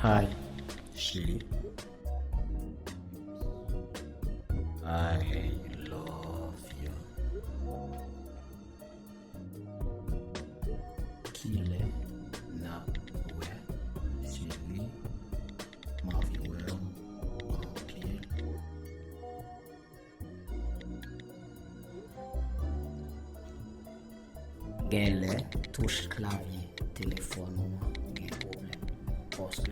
Hi, Shili. I love you. Kile na we, Shili, Mafuel, Kopi. Gele, touche clavier, téléphone, gen problème. Parce que